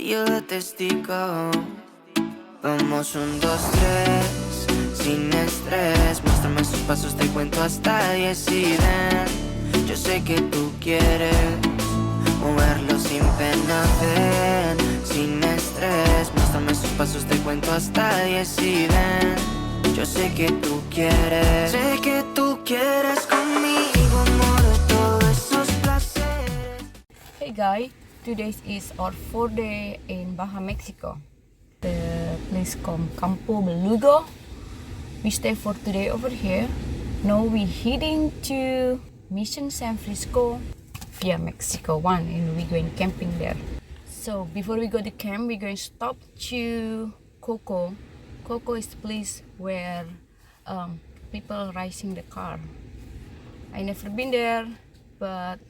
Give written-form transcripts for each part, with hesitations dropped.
y yo de testigo. Vamos 1, 2, 3, sin estrés. Muéstrame sus pasos, te cuento hasta 10 y ven. Yo sé que tú quieres moverlo sin pena, ven, sin estrés. Muéstrame sus pasos, te cuento hasta 10 y ven. Yo sé que tú quieres, sé que tú quieres conmigo, amor, de todos esos placeres. Hey guys, today is our 4th day in Baja, Mexico. The place called Campo Beluga. We stay for today over here. Now we're heading to Mission San Francisco via Mexico 1 and we're going camping there. So before we go to camp, we're going to stop to Coco. Coco is the place where people racing the car. I never been there, but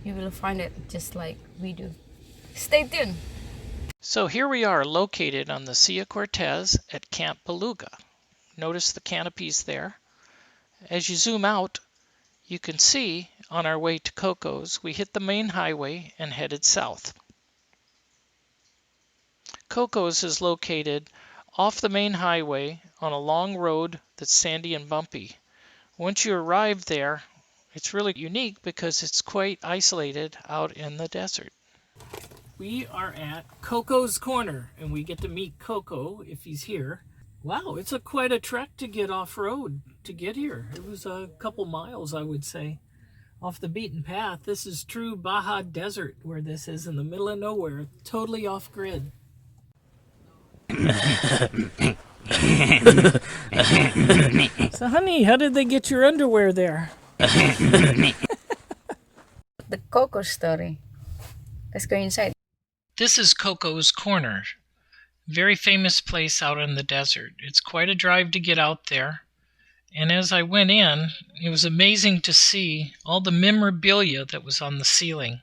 you will find it just like we do. Stay tuned. So here we are located on the Sea of Cortez at Camp Beluga. Notice the canopies there. As you zoom out, you can see on our way to Coco's, we hit the main highway and headed south. Coco's is located off the main highway on a long road that's sandy and bumpy. Once you arrive there, it's really unique because it's quite isolated out in the desert. We are at Coco's Corner, and we get to meet Coco if he's here. Wow, it's quite a trek to get off-road to get here. It was a couple miles, I would say, off the beaten path. This is true Baja desert where this is, in the middle of nowhere, totally off-grid. So honey, how did they get your underwear there? The Coco story. Let's go inside. This is Coco's Corner. Very famous place out in the desert. It's quite a drive to get out there. And as I went in, it was amazing to see all the memorabilia that was on the ceiling.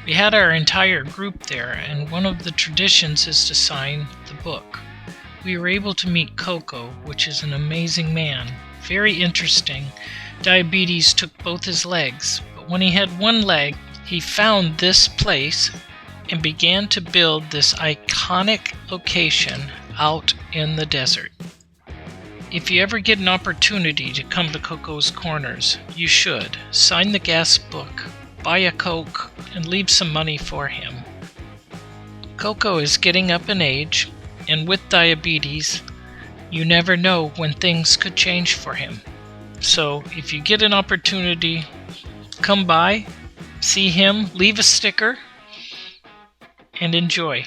We had our entire group there, and one of the traditions is to sign the book. We were able to meet Coco, which is an amazing man. Very interesting. Diabetes took both his legs, but when he had one leg, he found this place and began to build this iconic location out in the desert. If you ever get an opportunity to come to Coco's Corners, you should. Sign the guest book, buy a Coke, and leave some money for him. Coco is getting up in age, and with diabetes, you never know when things could change for him. So if you get an opportunity, come by, see him, leave a sticker, and enjoy.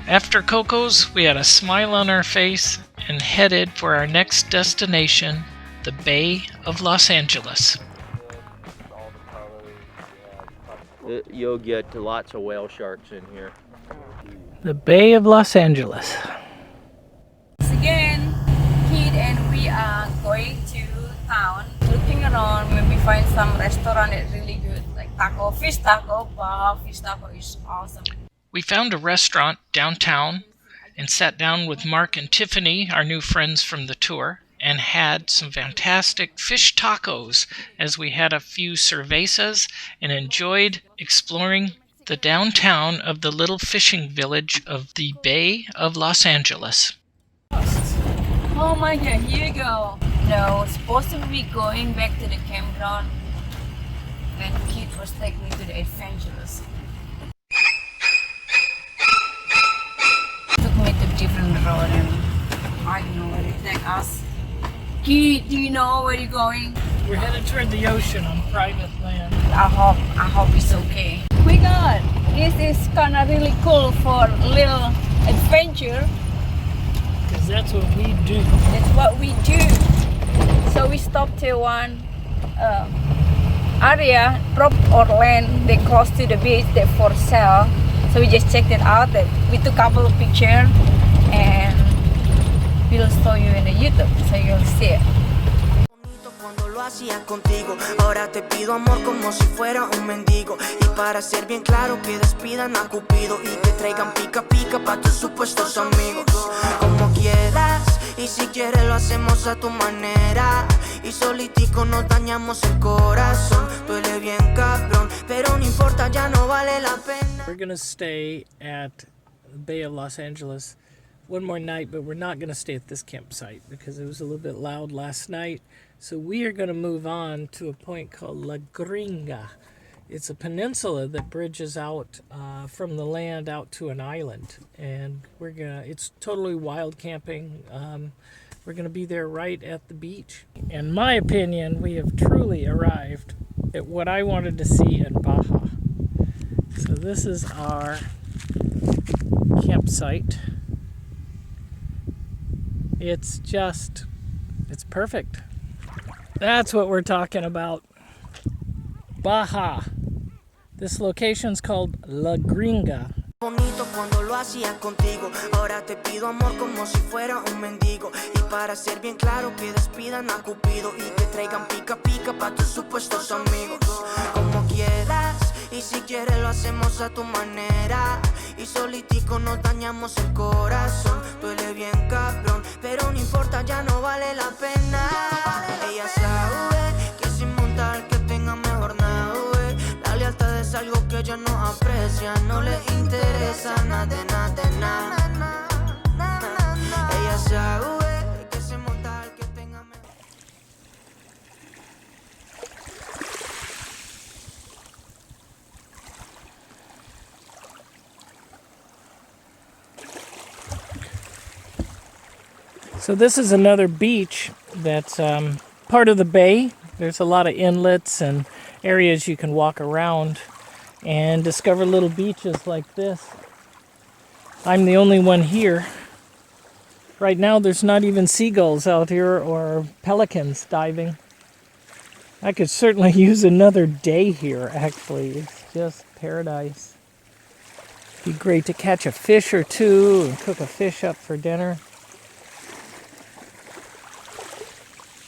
After Coco's, we had a smile on our face and headed for our next destination, the Bay of Los Angeles. You'll get lots of whale sharks in here. The Bay of Los Angeles. Once again, Kid and we are going to town, looking around. When we find some restaurant that's really good, like taco, fish taco. Wow, fish taco is awesome. We found a restaurant downtown and sat down with Mark and Tiffany, our new friends from the tour, and had some fantastic fish tacos as we had a few cervezas and enjoyed exploring the downtown of the little fishing village of the Bay of Los Angeles. Oh my god, here you go. No, supposed to be going back to the campground, and Kid was taking me to the adventures. Took me to different road and I don't know where to take us. Kid, do you know where you're going? We're headed toward the ocean on private land. I hope it's okay. We got this is kind of really cool for a little adventure. Because that's what we do. That's what we do. So we stopped to one area, prop or land, they close to the beach, they for sale. So we just checked it out. We took a couple of pictures and we'll show you in the YouTube, so you'll see it. Cuando lo hacía contigo, ahora te pido amor como si fuera un mendigo. Y para ser bien claro que despidan a Cupido y te traigan pica pica pa' tus supuestos amigos. Como quieras, si quieres lo hacemos a tu manera. Y solitico nos dañamos el corazón. Duele bien cabrón, pero no importa, ya no vale la pena. We're gonna stay at the Bay of Los Angeles one more night, but we're not gonna stay at this campsite because it was a little bit loud last night. So we are gonna move on to a point called La Gringa. It's a peninsula that bridges out from the land out to an island, and it's totally wild camping. We're gonna be there right at the beach. In my opinion, we have truly arrived at what I wanted to see in Baja. So this is our campsite. It's perfect. That's what we're talking about. Baja. This location's called La Gringa. Bonito cuando lo hacía contigo. Ahora te pido amor como si fuera un mendigo. Y para ser bien claro que despidan a Cupido y te traigan pica pica pa' tus supuestos amigos. Como quieras, y si quieres lo hacemos a tu manera. Y solitico nos dañamos el corazón. Duele bien cabrón, pero no importa, ya no vale la pena. Ella sabe que sin montar que tenga mejor nave. La lealtad es algo que ella no aprecia, no le interesa nada de nada de nada. Ella sabe que sin montar que tenga mejor. So this is another beach that's part of the bay. There's a lot of inlets and areas you can walk around and discover little beaches like this. I'm the only one here. Right now there's not even seagulls out here or pelicans diving. I could certainly use another day here, actually. It's just paradise. Be great to catch a fish or two and cook a fish up for dinner.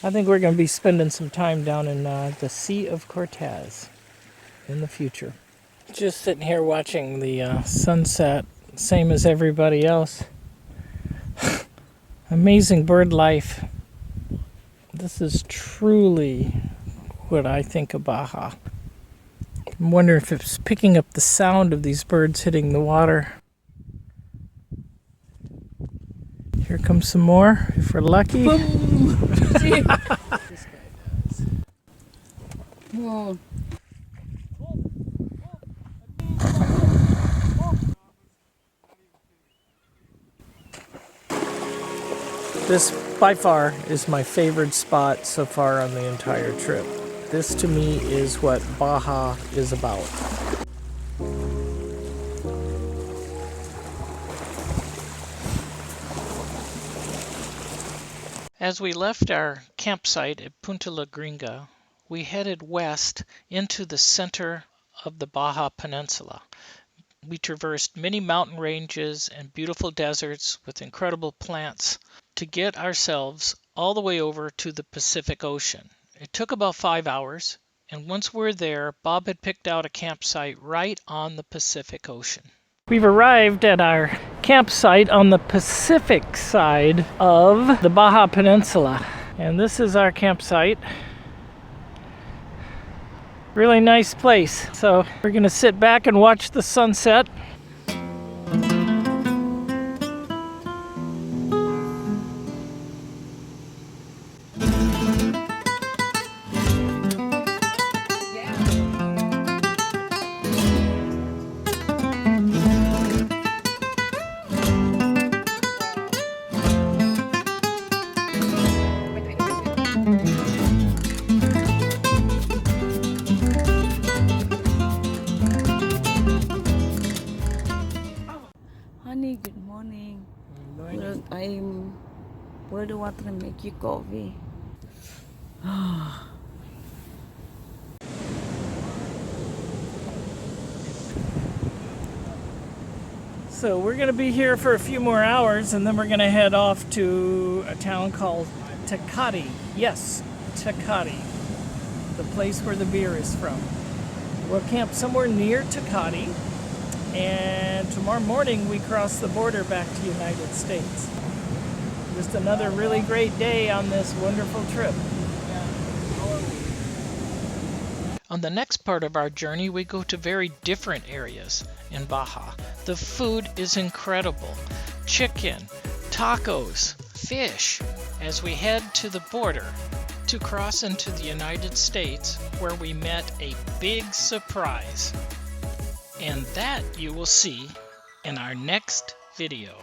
I think we're going to be spending some time down in the Sea of Cortez in the future. Just sitting here watching the sunset, same as everybody else. Amazing bird life. This is truly what I think of Baja. I'm wondering if it's picking up the sound of these birds hitting the water. Here comes some more, if we're lucky. Boom! This guy does. Whoa. This, by far, is my favorite spot so far on the entire trip. This, to me, is what Baja is about. As we left our campsite at Punta La Gringa, we headed west into the center of the Baja Peninsula. We traversed many mountain ranges and beautiful deserts with incredible plants to get ourselves all the way over to the Pacific Ocean. It took about 5 hours, and once we're there, Bob had picked out a campsite right on the Pacific Ocean. We've arrived at our campsite on the Pacific side of the Baja Peninsula, and this is our campsite. Really nice place. So we're gonna sit back and watch the sunset. Honey, good morning. Look, I'm pour the water and make you coffee. So we're gonna be here for a few more hours, and then we're gonna head off to a town called Tecate. Yes, Tecate, the place where the beer is from. We'll camp somewhere near Tecate, and tomorrow morning we cross the border back to the United States. just another really great day on this wonderful trip. On the next part of our journey, we go to very different areas in Baja. The food is incredible. Chicken, tacos, fish, as we head to the border to cross into the United States, where we met a big surprise. And that you will see in our next video.